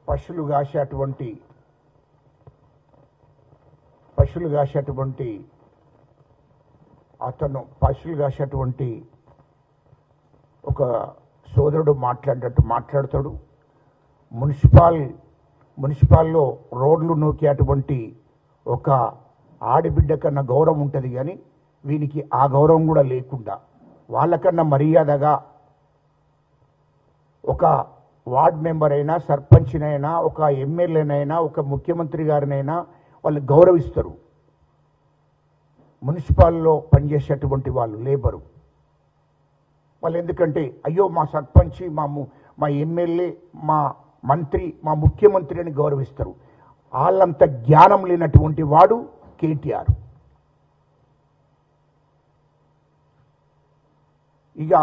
పశువులు కాసేటువంటి ఒక సోదరుడు మాట్లాడతాడు. మున్సిపాల్లో రోడ్లు నూకేటువంటి ఒక ఆడబిడ్డ కన్నా గౌరవం ఉంటుంది, కానీ వీనికి ఆ గౌరవం కూడా లేకుండా వాళ్ళకన్నా మర్యాదగా ఒక వార్డ్ మెంబర్ అయినా, సర్పంచ్నైనా, ఒక ఎమ్మెల్యేనైనా, ఒక ముఖ్యమంత్రి గారినైనా వాళ్ళు గౌరవిస్తారు. మున్సిపాల్లో పనిచేసేటువంటి వాళ్ళు లేబరు వాళ్ళు ఎందుకంటే అయ్యో మా సర్పంచ్, మా ఎమ్మెల్యే, మా మంత్రి, మా ముఖ్యమంత్రి అని గౌరవిస్తారు. వాళ్ళంత జ్ఞానం లేనటువంటి వాడు కేటీఆర్. ఇక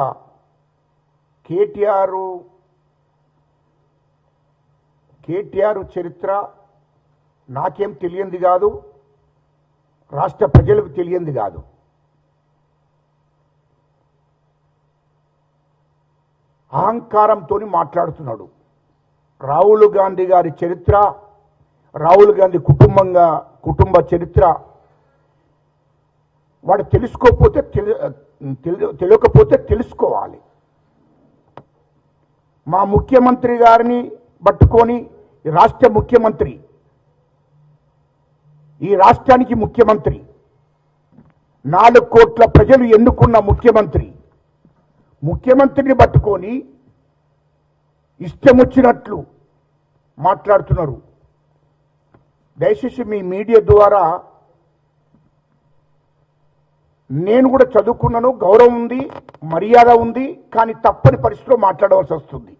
కేటీఆర్ చరిత్ర నాకేం తెలియంది కాదు, రాష్ట్ర ప్రజలకు తెలియంది కాదు. అహంకారంతో మాట్లాడుతున్నాడు. రాహుల్ గాంధీ గారి చరిత్ర, రాహుల్ గాంధీ కుటుంబ చరిత్ర వాడు తెలియకపోతే తెలుసుకోవాలి. మా ముఖ్యమంత్రి గారిని పట్టుకొని రాష్ట్ర ముఖ్యమంత్రి, ఈ రాష్ట్రానికి ముఖ్యమంత్రి, 4 కోట్ల ప్రజలు ఎన్నుకున్న ముఖ్యమంత్రిని పట్టుకొని ఇష్టం వచ్చినట్లు మాట్లాడుతున్నారు. దయచేసి మీ మీడియా ద్వారా, నేను కూడా చదువుకున్నాను, గౌరవం ఉంది, మర్యాద ఉంది, కానీ తప్పని పరిస్థితిలో మాట్లాడవలసి వస్తుంది.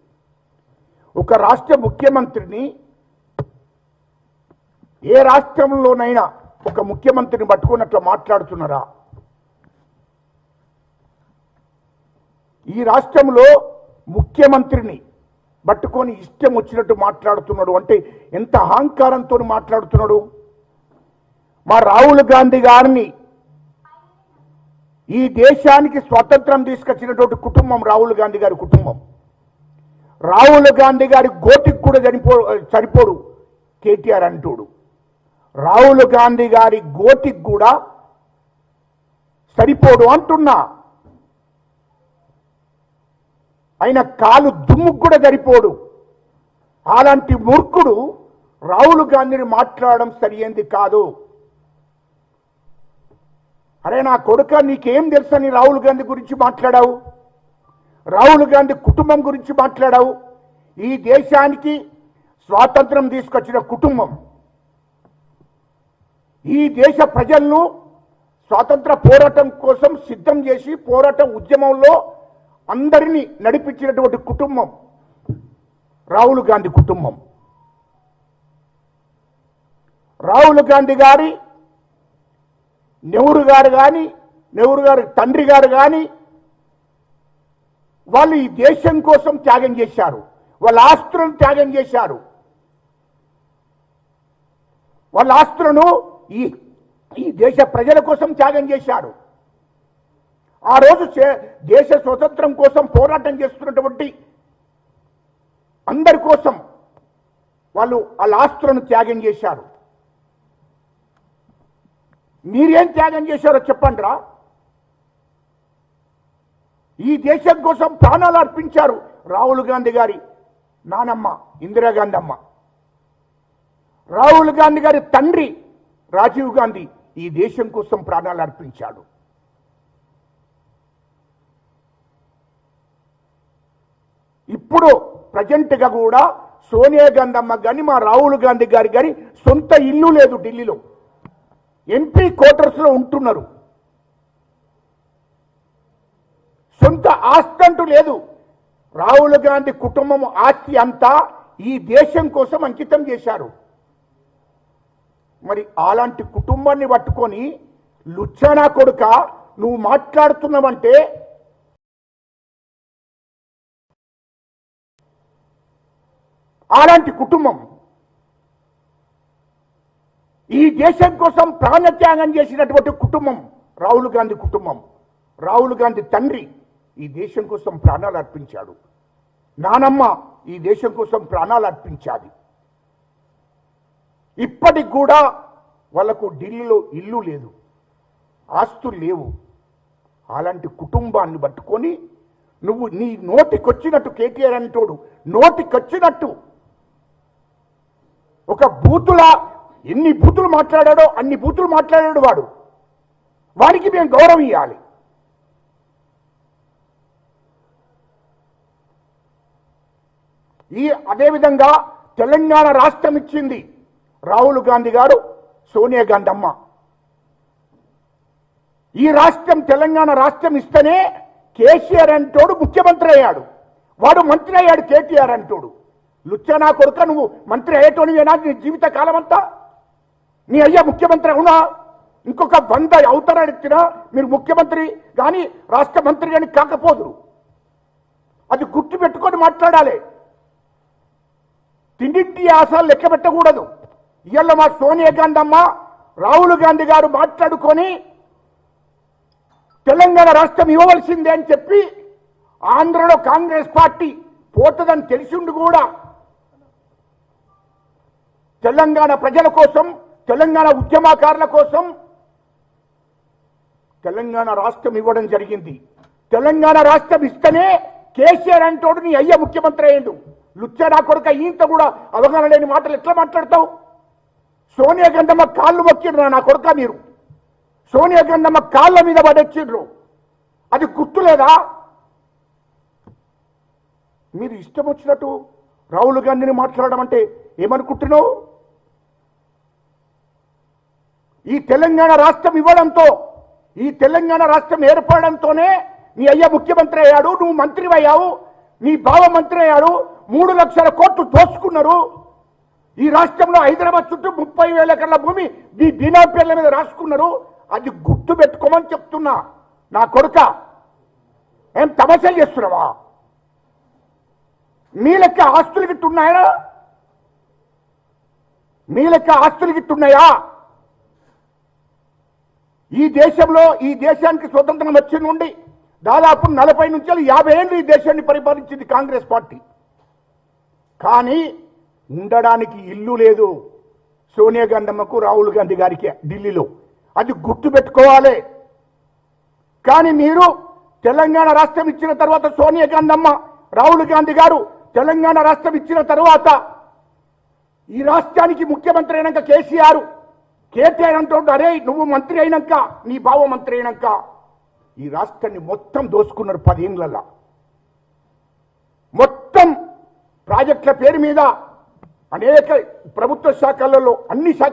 ఒక రాష్ట్ర ముఖ్యమంత్రిని, ఏ రాష్ట్రంలోనైనా ఒక ముఖ్యమంత్రిని పట్టుకున్నట్లు మాట్లాడుతున్నారా? ఈ రాష్ట్రంలో ముఖ్యమంత్రిని పట్టుకొని ఇష్టం వచ్చినట్టు మాట్లాడుతున్నాడు అంటే ఎంత అహంకారంతో మాట్లాడుతున్నాడు. మా రాహుల్ గాంధీ గారిని, ఈ దేశానికి స్వాతంత్రం తీసుకొచ్చినటువంటి కుటుంబం రాహుల్ గాంధీ గారి కుటుంబం. రాహుల్ గాంధీ గారి గోటికి కూడా సరిపోడు కేటీఆర్ అంటూడు. రాహుల్ గాంధీ గారి గోటికి కూడా సరిపోడు అంటున్నా. ఆయన కాలు దుమ్ముకు కూడా సరిపోడు. అలాంటి మూర్ఖుడు రాహుల్ గాంధీని మాట్లాడడం సరియైంది కాదు. అరే నా కొడుక, నీకేం తెలుసని రాహుల్ గాంధీ గురించి మాట్లాడావు? రాహుల్ గాంధీ కుటుంబం గురించి మాట్లాడావు? ఈ దేశానికి స్వాతంత్రం తీసుకొచ్చిన కుటుంబం, ఈ దేశ ప్రజలను స్వాతంత్ర పోరాటం కోసం సిద్ధం చేసి పోరాట ఉద్యమంలో అందరినీ నడిపించినటువంటి కుటుంబం రాహుల్ గాంధీ కుటుంబం. రాహుల్ గాంధీ గారి నెహ్రూ గారి తండ్రి గారు కానీ వాళ్ళు ఈ దేశం కోసం త్యాగం చేశారు. వాళ్ళ ఆస్తులను త్యాగం చేశారు. వాళ్ళ ఆస్తులను ఈ దేశ ప్రజల కోసం త్యాగం చేశారు. ఆ రోజు దేశ స్వతంత్రం కోసం పోరాటం చేస్తున్నటువంటి అందరి కోసం వాళ్ళు వాళ్ళ ఆస్తులను త్యాగం చేశారు. మీరేం త్యాగం చేశారో చెప్పండి రా. ఈ దేశం కోసం ప్రాణాలు అర్పించారు రాహుల్ గాంధీ గారి నానమ్మ ఇందిరాగాంధీ అమ్మ. రాహుల్ గాంధీ గారి తండ్రి రాజీవ్ గాంధీ ఈ దేశం కోసం ప్రాణాలు అర్పించాడు. ఇప్పుడు ప్రజెంట్గా కూడా సోనియా గాంధీ అమ్మ కానీ మా రాహుల్ గాంధీ గారి కానీ సొంత ఇల్లు లేదు. ఢిల్లీలో ఎంపీ క్వార్టర్స్లో ఉంటున్నారు. సొంత ఆస్తి అంటూ లేదు. రాహుల్ గాంధీ కుటుంబం ఆస్తి అంతా ఈ దేశం కోసం అంకితం చేశారు. మరి అలాంటి కుటుంబాన్ని పట్టుకొని లుచ్చనా కొడుక నువ్వు మాట్లాడుతున్నావంటే అలాంటి కుటుంబం, ఈ దేశం కోసం ప్రాణత్యాగం చేసినటువంటి కుటుంబం రాహుల్ గాంధీ కుటుంబం. రాహుల్ గాంధీ తండ్రి ఈ దేశం కోసం ప్రాణాలు అర్పించాడు. నానమ్మ ఈ దేశం కోసం ప్రాణాలు అర్పించాది. ఇప్పటికి కూడా వాళ్ళకు ఢిల్లీలో ఇల్లు లేదు, ఆస్తులు లేవు. అలాంటి కుటుంబాన్ని పట్టుకొని నువ్వు నీ నోటికొచ్చినట్టు కేటీఆర్ అంటోడు నోటికొచ్చినట్టు ఒక బూతులా ఎన్ని బూతులు మాట్లాడాడో అన్ని బూతులు మాట్లాడాడు వాడు. వాడికి మేము గౌరవం ఇవ్వాలి. అదేవిధంగా తెలంగాణ రాష్ట్రం ఇచ్చింది రాహుల్ గాంధీ గారు, సోనియా గాంధీ అమ్మ. ఈ రాష్ట్రం తెలంగాణ రాష్ట్రం ఇస్తేనే కేసీఆర్ అంటోడు ముఖ్యమంత్రి అయ్యాడు, వాడు మంత్రి అయ్యాడు. కేటీఆర్ అంటోడు లుచ్చనా కొడుక, నువ్వు మంత్రి అయ్యేటోనివేనా నీ జీవిత కాలం అంతా? నీ అయ్యా ముఖ్యమంత్రి అవునా? ఇంకొక 100 అవతరాలు ఇచ్చినా మీరు ముఖ్యమంత్రి కానీ రాష్ట్ర మంత్రి కానీ కాకపోదురు. అది గుర్తు పెట్టుకొని మాట్లాడాలి. తిండింటి ఆశలు లెక్క పెట్టకూడదు. ఇవాళ మా సోనియా గాంధీ అమ్మ రాహుల్ గాంధీ గారు మాట్లాడుకొని తెలంగాణ రాష్ట్రం ఇవ్వవలసిందే అని చెప్పి ఆంధ్రలో కాంగ్రెస్ పార్టీ పోతుందని తెలిసిండు కూడా తెలంగాణ ప్రజల కోసం, తెలంగాణ ఉద్యమకారుల కోసం తెలంగాణ రాష్ట్రం ఇవ్వడం జరిగింది. తెలంగాణ రాష్ట్రం ఇస్తేనే కేసీఆర్ అంటోడు నీ అయ్య ముఖ్యమంత్రి అయ్యిండు. లుచ్చనా కొడుక ఈంత కూడా అవగాహన లేని మాటలు ఎట్లా మాట్లాడతావు? సోనియా గాంధమ్మ కాళ్ళు మొక్కిండ్రు నా కొడుక మీరు. సోనియా గాంధమ్మ కాళ్ళ మీద పడొచ్చిండ్రు. అది గుర్తులేదా? మీరు ఇష్టం వచ్చినట్టు రాహుల్ గాంధీని మాట్లాడడం అంటే ఏమనుకుంటున్నావు? ఈ తెలంగాణ రాష్ట్రం ఇవ్వడంతో, ఈ తెలంగాణ రాష్ట్రం ఏర్పడడంతోనే నీ అయ్య ముఖ్యమంత్రి అయ్యాడు, నువ్వు మంత్రి అయ్యావు, నీ బావ మంత్రి అయ్యాడు. 3 లక్షల కోట్లు దోచుకున్నారు. ఈ రాష్ట్రంలో హైదరాబాద్ చుట్టూ 30,000 ఎకరాల భూమి మీ బినా పేర్ల మీద రాసుకున్నారు. అది గుర్తు పెట్టుకోమని చెప్తున్నా నా కొడుక. ఏం తమాషాలు చేస్తున్నావా? మీ లెక్క ఆస్తులు గిట్టున్నాయా? మీ లెక్క ఆస్తులు గిట్టున్నాయా? ఈ దేశంలో, ఈ దేశానికి స్వతంత్రం వచ్చిన నుండి దాదాపు 40 నుంచి 50 ఏళ్ళు ఈ దేశాన్ని పరిపాలించింది కాంగ్రెస్ పార్టీ. కానీ ఉండడానికి ఇల్లు లేదు సోనియా గాంధమ్మకు, రాహుల్ గాంధీ గారికి ఢిల్లీలో. అది గుర్తు పెట్టుకోవాలి. కానీ మీరు తెలంగాణ రాష్ట్రం ఇచ్చిన తర్వాత సోనియా గాంధమ్మ, రాహుల్ గాంధీ గారు తెలంగాణ రాష్ట్రం ఇచ్చిన తర్వాత ఈ రాష్ట్రానికి ముఖ్యమంత్రి అయినాక కేటీఆర్ అంటుంటాడు, అరే నువ్వు మంత్రి అయినాక, నీ బావ మంత్రి అయినాక ఈ రాష్ట్రాన్ని మొత్తం దోసుకున్నారు. 10 ఏళ్లలో మొత్తం ప్రాజెక్టుల పేరు మీద అనేక ప్రభుత్వ శాఖలలో అన్ని శాఖ